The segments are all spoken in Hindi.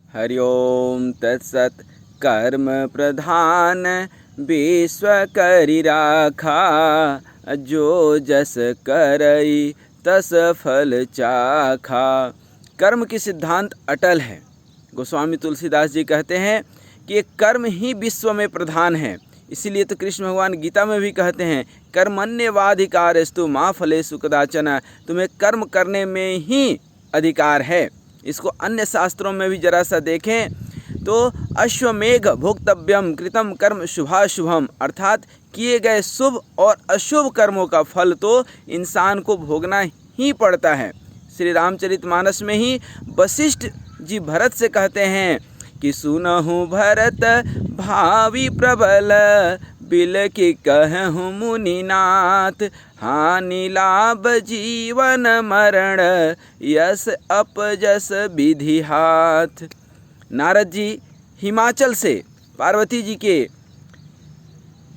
हरि ओम तत्सत। कर्म प्रधान विश्व करि राखा, जो जस करई तस फल चाखा। कर्म की सिद्धांत अटल है। गोस्वामी तुलसीदास जी कहते हैं कि कर्म ही विश्व में प्रधान है। इसीलिए तो कृष्ण भगवान गीता में भी कहते हैं कर्मण्येवाधिकारस्तु मा फलेषु कदाचन। तुम्हें कर्म करने में ही अधिकार है। इसको अन्य शास्त्रों में भी जरा सा देखें तो अश्वमेघ भोक्तव्यम कृतम कर्म शुभाशुभम, अर्थात किए गए शुभ और अशुभ कर्मों का फल तो इंसान को भोगना ही पड़ता है। श्री रामचरितमानस में ही वशिष्ठ जी भरत से कहते हैं कि सुनहु भरत भावी प्रबल, बिल की कहूँ मुनिनाथ, हानि लाभ जीवन मरण, यस अपजस विधि हाथ। नारद जी हिमाचल से पार्वती जी के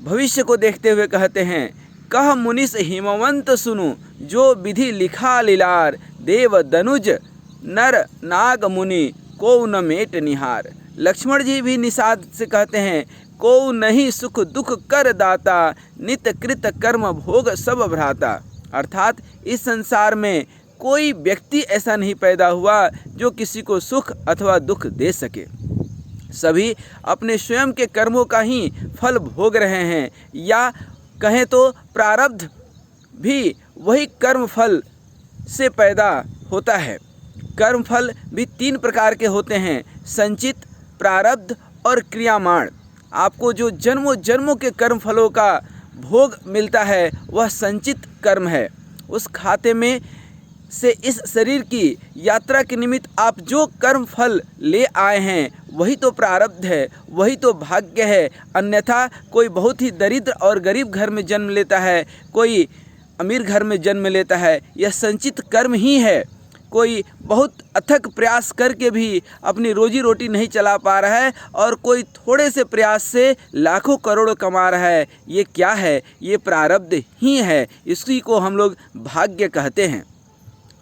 भविष्य को देखते हुए कहते हैं, कह मुनिस हिमवंत सुनु, जो विधि लिखा लीलार, देव दनुज नर नाग मुनि को न मेट निहार। लक्ष्मण जी भी निषाद से कहते हैं, को नहीं सुख दुख कर दाता, नित्य कृत कर्म भोग सब भ्राता। अर्थात इस संसार में कोई व्यक्ति ऐसा नहीं पैदा हुआ जो किसी को सुख अथवा दुख दे सके। सभी अपने स्वयं के कर्मों का ही फल भोग रहे हैं, या कहें तो प्रारब्ध भी वही कर्म फल से पैदा होता है। कर्म फल भी 3 प्रकार के होते हैं, संचित, प्रारब्ध और क्रियामाण। आपको जो जन्मों जन्मों के कर्म फलों का भोग मिलता है वह संचित कर्म है। उस खाते में से इस शरीर की यात्रा के निमित्त आप जो कर्म फल ले आए हैं वही तो प्रारब्ध है, वही तो भाग्य है। अन्यथा कोई बहुत ही दरिद्र और गरीब घर में जन्म लेता है, कोई अमीर घर में जन्म लेता है, यह संचित कर्म ही है। कोई बहुत अथक प्रयास करके भी अपनी रोजी रोटी नहीं चला पा रहा है और कोई थोड़े से प्रयास से लाखों करोड़ों कमा रहा है। ये क्या है? ये प्रारब्ध ही है। इसी को हम लोग भाग्य कहते हैं।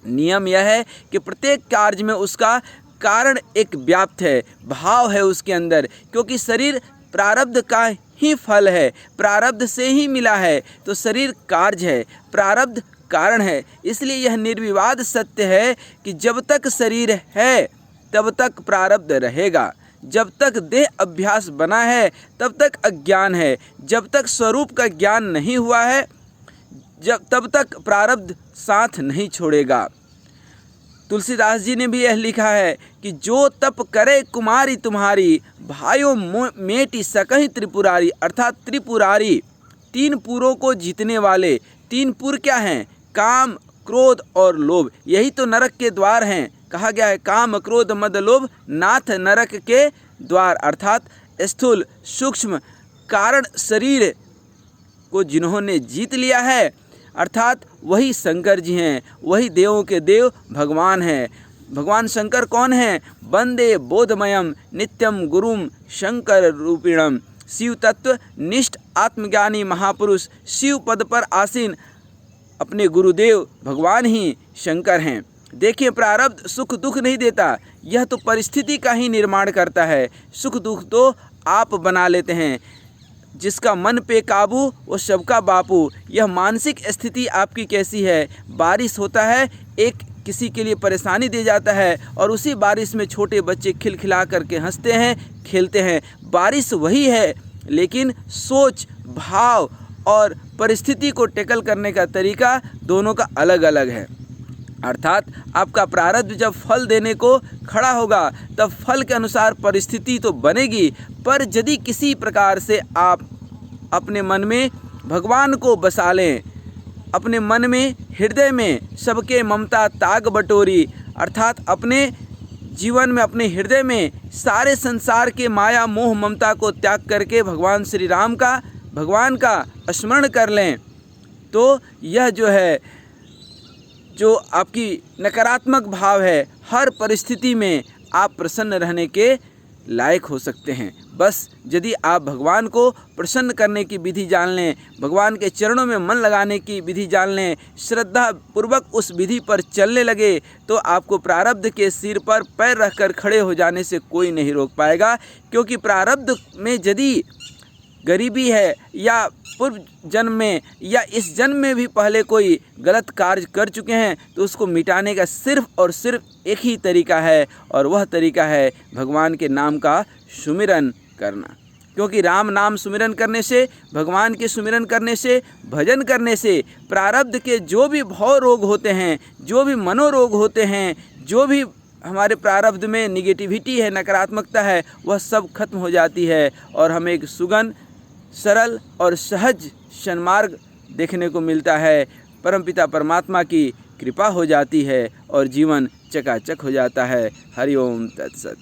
नियम यह है कि प्रत्येक कार्य में उसका कारण एक व्याप्त है, भाव है उसके अंदर, क्योंकि शरीर प्रारब्ध का ही फल है, प्रारब्ध से ही मिला है। तो शरीर कार्य है, प्रारब्ध कारण है। इसलिए यह निर्विवाद सत्य है कि जब तक शरीर है तब तक प्रारब्ध रहेगा। जब तक देह अभ्यास बना है तब तक अज्ञान है। जब तक स्वरूप का ज्ञान नहीं हुआ है तब तक प्रारब्ध साथ नहीं छोड़ेगा। तुलसीदास जी ने भी यह लिखा है कि जो तप करे कुमारी तुम्हारी, भाइयों मेटी सकहि त्रिपुरारी। अर्थात त्रिपुरारी, 3 पुरों को जीतने वाले। 3 पुर क्या हैं? काम, क्रोध और लोभ। यही तो नरक के द्वार हैं। कहा गया है काम क्रोध मद लोभ नाथ नरक के द्वार। अर्थात स्थूल सूक्ष्म कारण शरीर को जिन्होंने जीत लिया है, अर्थात वही शंकर जी हैं, वही देवों के देव भगवान हैं। भगवान शंकर कौन हैं? वंदे बोधमयम नित्यम गुरुम शंकर रूपिणम। शिव तत्व निष्ठ आत्मज्ञानी महापुरुष, शिव पद पर आसीन अपने गुरुदेव भगवान ही शंकर हैं। देखिए, प्रारब्ध सुख दुख नहीं देता, यह तो परिस्थिति का ही निर्माण करता है। सुख दुख तो आप बना लेते हैं। जिसका मन पे काबू वो सबका बापू। यह मानसिक स्थिति आपकी कैसी है? बारिश होता है, एक किसी के लिए परेशानी दे जाता है और उसी बारिश में छोटे बच्चे खिलखिला करके हंसते हैं, खेलते हैं। बारिश वही है, लेकिन सोच, भाव और परिस्थिति को टैकल करने का तरीका दोनों का अलग अलग है। अर्थात आपका प्रारब्ध जब फल देने को खड़ा होगा तब फल के अनुसार परिस्थिति तो बनेगी, पर यदि किसी प्रकार से आप अपने मन में भगवान को बसा लें, अपने मन में हृदय में सबके ममता ताग बटोरी, अर्थात अपने जीवन में अपने हृदय में सारे संसार के माया मोह ममता को त्याग करके भगवान का स्मरण कर लें, तो यह जो आपकी नकारात्मक भाव है, हर परिस्थिति में आप प्रसन्न रहने के लायक हो सकते हैं। बस यदि आप भगवान को प्रसन्न करने की विधि जान लें, भगवान के चरणों में मन लगाने की विधि जान लें, श्रद्धा पूर्वक उस विधि पर चलने लगे, तो आपको प्रारब्ध के सिर पर पैर रखकर खड़े हो जाने से कोई नहीं रोक पाएगा। क्योंकि प्रारब्ध में यदि गरीबी है या पूर्व जन्म में या इस जन्म में भी पहले कोई गलत कार्य कर चुके हैं, तो उसको मिटाने का सिर्फ और सिर्फ एक ही तरीका है, और वह तरीका है भगवान के नाम का सुमिरन करना। क्योंकि राम नाम सुमिरन करने से, भगवान के सुमिरन करने से, भजन करने से प्रारब्ध के जो भी भव रोग होते हैं, जो भी मनोरोग होते हैं, जो भी हमारे प्रारब्ध में निगेटिविटी है, नकारात्मकता है, वह सब खत्म हो जाती है और हमें एक सुगम, सरल और सहज सन्मार्ग देखने को मिलता है। परमपिता परमात्मा की कृपा हो जाती है और जीवन चकाचक हो जाता है। हरि ओम तत्सत।